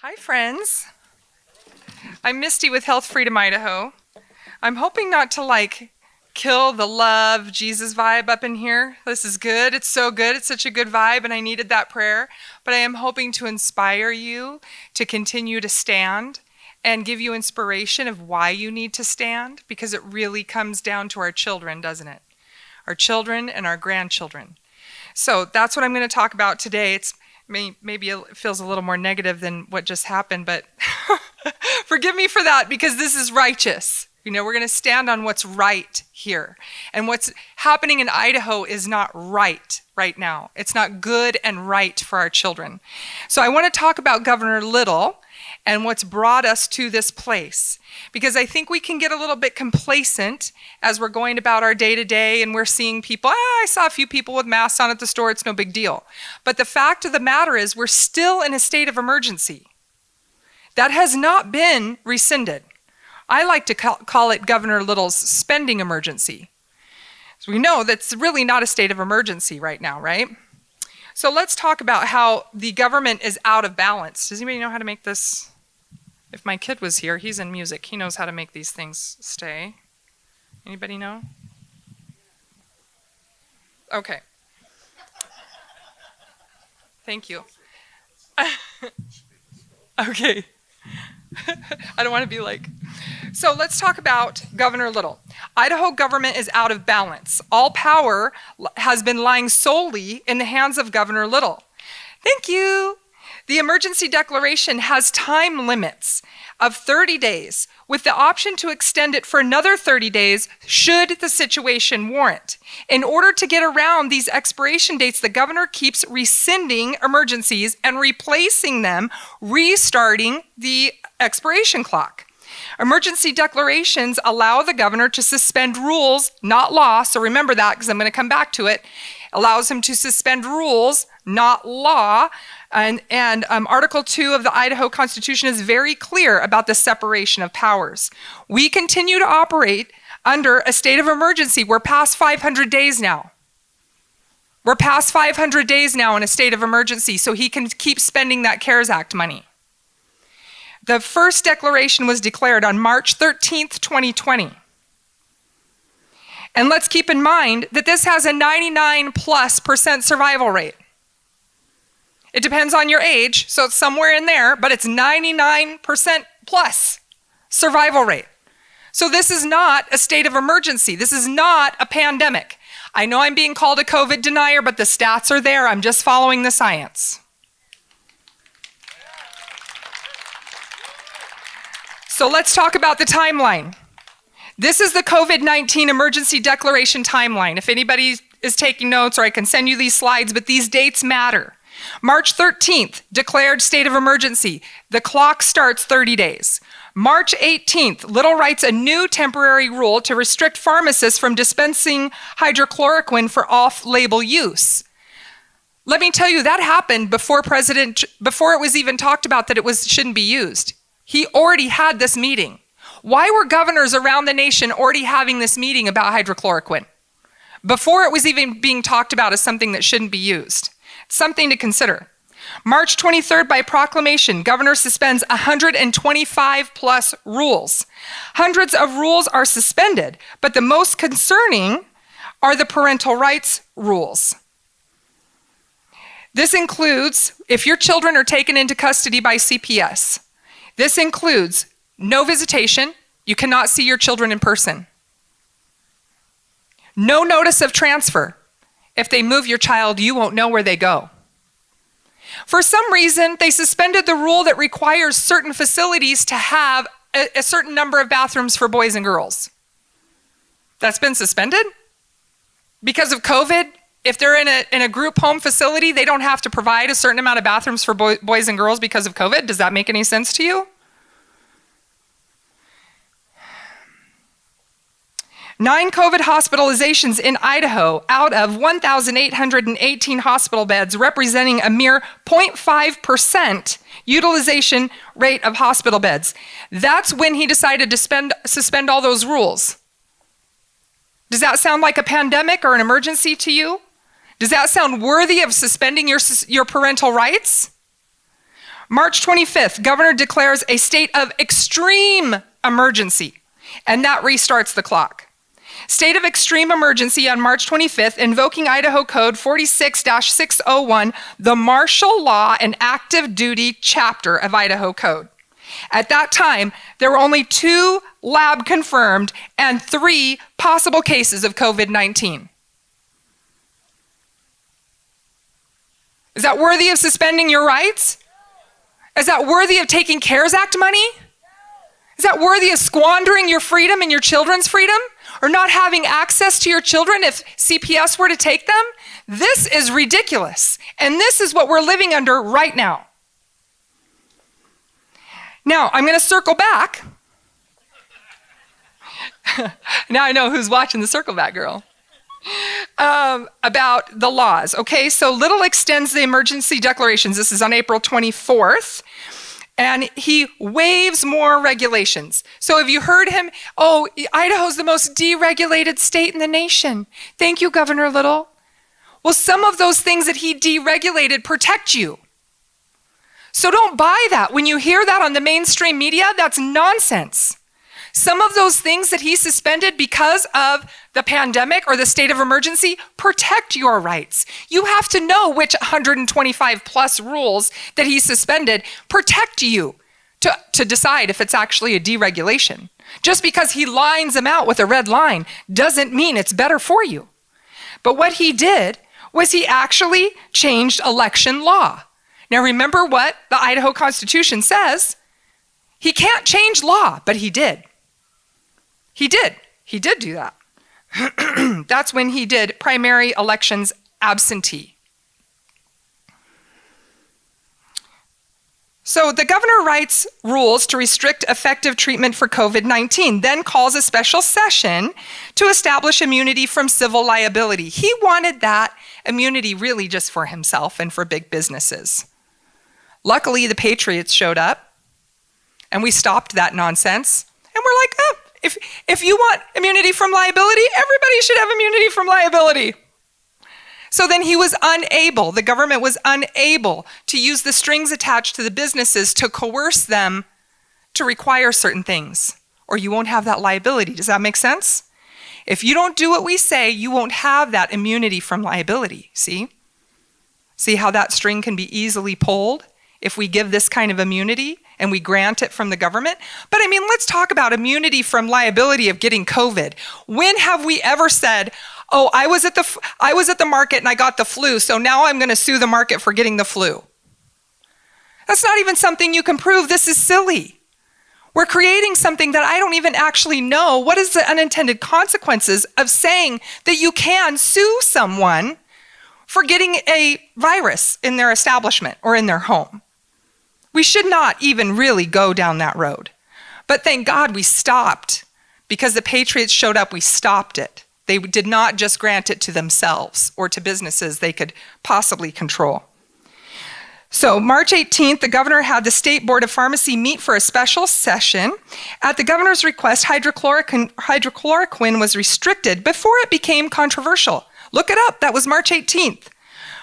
Hi, friends. I'm Misty with Health Freedom Idaho. I'm hoping not to kill the love Jesus vibe up in here. This is good. It's so good. It's such a good vibe, and I needed that prayer. But I am hoping to inspire you to continue to stand and give you inspiration of why you need to stand, because it really comes down to our children, doesn't it? Our children and our grandchildren. So that's what I'm going to talk about today. Maybe it feels a little more negative than what just happened, but forgive me for that, because this is righteous. You know, we're going to stand on what's right here. And what's happening in Idaho is not right now. It's not good and right for our children. So I want to talk about Governor Little and what's brought us to this place, because I think we can get a little bit complacent as we're going about our day-to-day and we're seeing people, I saw a few people with masks on at the store, it's no big deal. But the fact of the matter is we're still in a state of emergency. That has not been rescinded. I like to call it Governor Little's spending emergency. So we know that's really not a state of emergency right now, right? So let's talk about how the government is out of balance. Does anybody know how to make this? If my kid was here, he's in music. He knows how to make these things stay. Anybody know? Okay. Thank you. Okay. I don't want to be So let's talk about Governor Little. Idaho government is out of balance. All power has been lying solely in the hands of Governor Little. Thank you. The emergency declaration has time limits of 30 days with the option to extend it for another 30 days should the situation warrant. In order to get around these expiration dates, the governor keeps rescinding emergencies and replacing them, restarting the expiration clock. Emergency declarations allow the governor to suspend rules, not law, so remember that because I'm going to come back to it. Allows him to suspend rules, not law. And Article 2 of the Idaho Constitution is very clear about the separation of powers. We continue to operate under a state of emergency. We're past 500 days now. We're past 500 days now in a state of emergency, so he can keep spending that CARES Act money. The first declaration was declared on March 13th, 2020. And let's keep in mind that this has a 99+% survival rate. It depends on your age, so it's somewhere in there, but it's 99% plus survival rate. So this is not a state of emergency. This is not a pandemic. I know I'm being called a COVID denier, but the stats are there. I'm just following the science. So let's talk about the timeline. This is the COVID-19 emergency declaration timeline. If anybody is taking notes, or I can send you these slides, but these dates matter. March 13th, declared state of emergency. The clock starts 30 days. March 18th, Little writes a new temporary rule to restrict pharmacists from dispensing hydrochloroquine for off-label use. Let me tell you, that happened before it was even talked about that it shouldn't be used. He already had this meeting. Why were governors around the nation already having this meeting about hydrochloroquine before it was even being talked about as something that shouldn't be used? Something to consider. March 23rd, by proclamation, governor suspends 125 plus rules. Hundreds of rules are suspended, but the most concerning are the parental rights rules. This includes if your children are taken into custody by CPS. This includes no visitation. You cannot see your children in person. No notice of transfer. If they move your child, you won't know where they go. For some reason, they suspended the rule that requires certain facilities to have a certain number of bathrooms for boys and girls. That's been suspended? Because of COVID, if they're in a group home facility, they don't have to provide a certain amount of bathrooms for boys and girls because of COVID? Does that make any sense to you? 9 COVID hospitalizations in Idaho out of 1,818 hospital beds, representing a mere 0.5% utilization rate of hospital beds. That's when he decided to suspend all those rules. Does that sound like a pandemic or an emergency to you? Does that sound worthy of suspending your parental rights? March 25th, governor declares a state of extreme emergency, and that restarts the clock. State of extreme emergency on March 25th, invoking Idaho Code 46-601, the martial law and active duty chapter of Idaho Code. At that time, there were only 2 lab confirmed and 3 possible cases of COVID-19. Is that worthy of suspending your rights? Is that worthy of taking CARES Act money? Is that worthy of squandering your freedom and your children's freedom? Or not having access to your children if CPS were to take them? This is ridiculous. And this is what we're living under right now. Now, I'm going to circle back. Now I know who's watching the Circle Back Girl. About the laws. Okay, so Little extends the emergency declarations. This is on April 24th. And he waives more regulations. So have you heard him? Oh, Idaho's the most deregulated state in the nation. Thank you, Governor Little. Well, some of those things that he deregulated protect you. So don't buy that. When you hear that on the mainstream media, that's nonsense. Some of those things that he suspended because of the pandemic or the state of emergency protect your rights. You have to know which 125 plus rules that he suspended protect you to decide if it's actually a deregulation. Just because he lines them out with a red line doesn't mean it's better for you. But what he did was he actually changed election law. Now remember what the Idaho Constitution says. He can't change law, but he did. He did do that. That's when he did primary elections absentee. So the governor writes rules to restrict effective treatment for COVID-19, then calls a special session to establish immunity from civil liability. He wanted that immunity really just for himself and for big businesses. Luckily, the Patriots showed up, and we stopped that nonsense. And we're like, oh, if you want immunity from liability, everybody should have immunity from liability. So then he was unable, the government was unable to use the strings attached to the businesses to coerce them to require certain things, or you won't have that liability. Does that make sense? If you don't do what we say, you won't have that immunity from liability, see? See how that string can be easily pulled if we give this kind of immunity and we grant it from the government? But I mean, let's talk about immunity from liability of getting COVID. When have we ever said, oh, I was at the market and I got the flu, so now I'm going to sue the market for getting the flu? That's not even something you can prove. This is silly. We're creating something that I don't even actually know. What is the unintended consequences of saying that you can sue someone for getting a virus in their establishment or in their home? We should not even really go down that road. But thank God we stopped. Because the Patriots showed up, we stopped it. They did not just grant it to themselves or to businesses they could possibly control. So March 18th, the governor had the State Board of Pharmacy meet for a special session. At the governor's request, hydrochloroquine was restricted before it became controversial. Look it up, that was March 18th.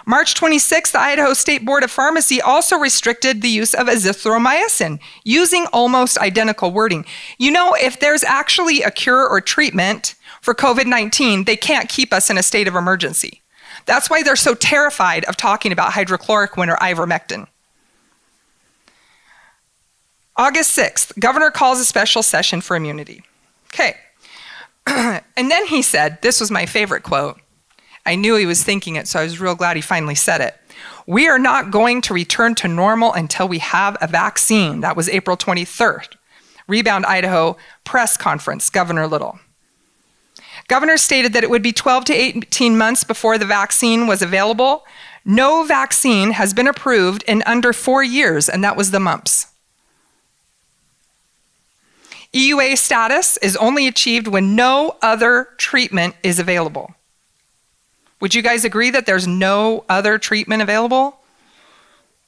March 26th, the Idaho State Board of Pharmacy also restricted the use of azithromycin, using almost identical wording. You know, if there's actually a cure or treatment for COVID-19, they can't keep us in a state of emergency. That's why they're so terrified of talking about hydrochloroquine or ivermectin. August 6th, governor calls a special session for immunity. Okay. And then he said, this was my favorite quote. I knew he was thinking it, so I was real glad he finally said it. We are not going to return to normal until we have a vaccine. That was April 23rd. Rebound Idaho press conference, Governor Little. Governor stated that it would be 12 to 18 months before the vaccine was available. No vaccine has been approved in under 4 years, and that was the mumps. EUA status is only achieved when no other treatment is available. Would you guys agree that there's no other treatment available?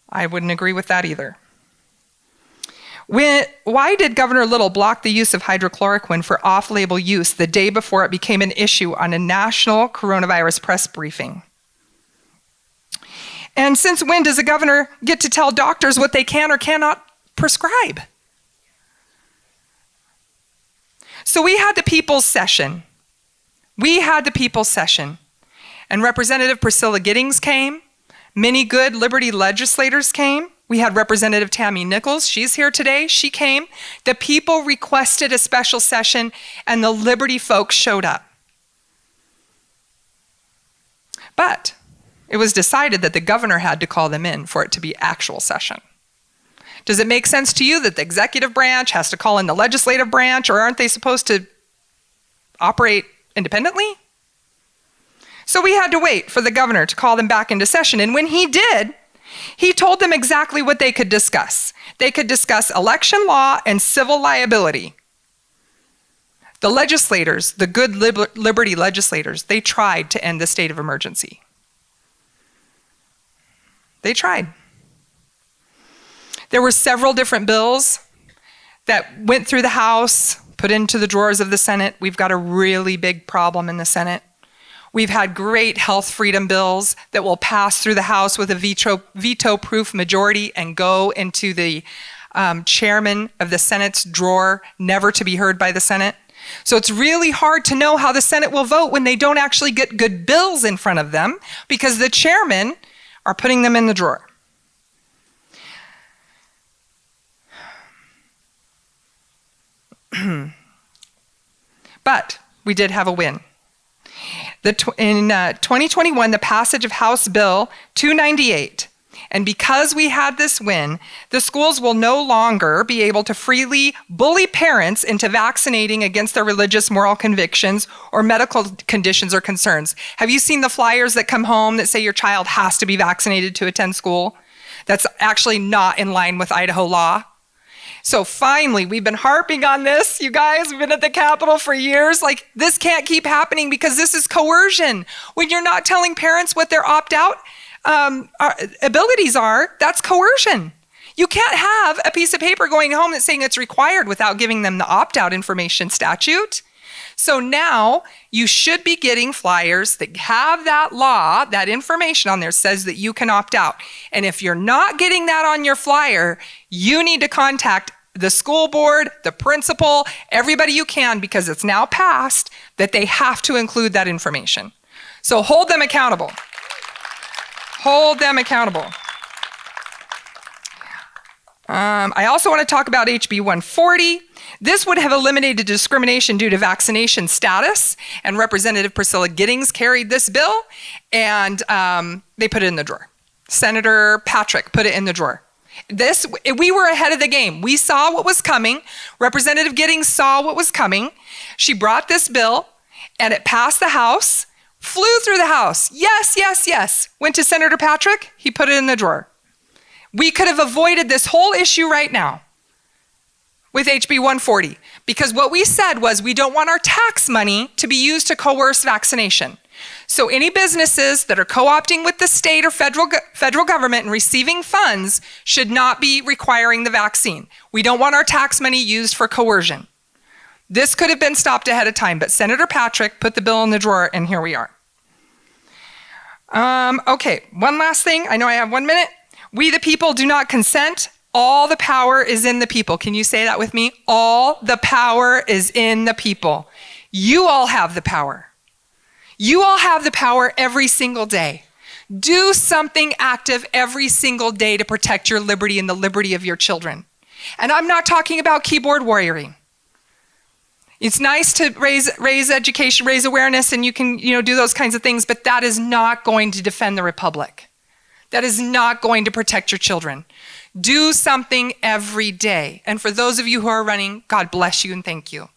I wouldn't agree with that either. Why did Governor Little block the use of hydrochloroquine for off-label use the day before it became an issue on a national coronavirus press briefing? And since when does a governor get to tell doctors what they can or cannot prescribe? So we had the people's session. And Representative Priscilla Giddings came. Many good Liberty legislators came. We had Representative Tammy Nichols. She's here today. She came. The people requested a special session, and the Liberty folks showed up. But it was decided that the governor had to call them in for it to be actual session. Does it make sense to you that the executive branch has to call in the legislative branch, or aren't they supposed to operate independently? So we had to wait for the governor to call them back into session. And when he did, he told them exactly what they could discuss. They could discuss election law and civil liability. The legislators, the good Liberty legislators, they tried to end the state of emergency. They tried. There were several different bills that went through the House, put into the drawers of the Senate. We've got a really big problem in the Senate. We've had great health freedom bills that will pass through the House with a veto-proof majority and go into the chairman of the Senate's drawer, never to be heard by the Senate. So it's really hard to know how the Senate will vote when they don't actually get good bills in front of them because the chairmen are putting them in the drawer. But we did have a win. In 2021, the passage of House Bill 298, and because we had this win, the schools will no longer be able to freely bully parents into vaccinating against their religious moral convictions or medical conditions or concerns. Have you seen the flyers that come home that say your child has to be vaccinated to attend school? That's actually not in line with Idaho law. So finally, we've been harping on this, you guys. We've been at the Capitol for years. Like, this can't keep happening because this is coercion. When you're not telling parents what their opt-out abilities are, that's coercion. You can't have a piece of paper going home that's saying it's required without giving them the opt-out information statute. So now you should be getting flyers that have that law, that information on there says that you can opt out. And if you're not getting that on your flyer, you need to contact the school board, the principal, everybody you can, because it's now passed that they have to include that information. So hold them accountable. Hold them accountable. I also want to talk about HB 140. This would have eliminated discrimination due to vaccination status, and Representative Priscilla Giddings carried this bill, and they put it in the drawer. Senator Patrick put it in the drawer. We were ahead of the game. We saw what was coming. Representative Giddings saw what was coming. She brought this bill, and it passed the House, flew through the House. Yes, yes, yes. Went to Senator Patrick. He put it in the drawer. We could have avoided this whole issue right now with HB 140, because what we said was we don't want our tax money to be used to coerce vaccination. So any businesses that are co-opting with the state or federal government and receiving funds should not be requiring the vaccine. We don't want our tax money used for coercion. This could have been stopped ahead of time, but Senator Patrick put the bill in the drawer, and here we are. Okay, one last thing. I know I have 1 minute. We the people do not consent. All the power is in the people. Can you say that with me? All the power is in the people. You all have the power. You all have the power every single day. Do something active every single day to protect your liberty and the liberty of your children. And I'm not talking about keyboard warrioring. It's nice to raise education, raise awareness, and you can do those kinds of things, but that is not going to defend the republic. That is not going to protect your children. Do something every day. And for those of you who are running, God bless you and thank you.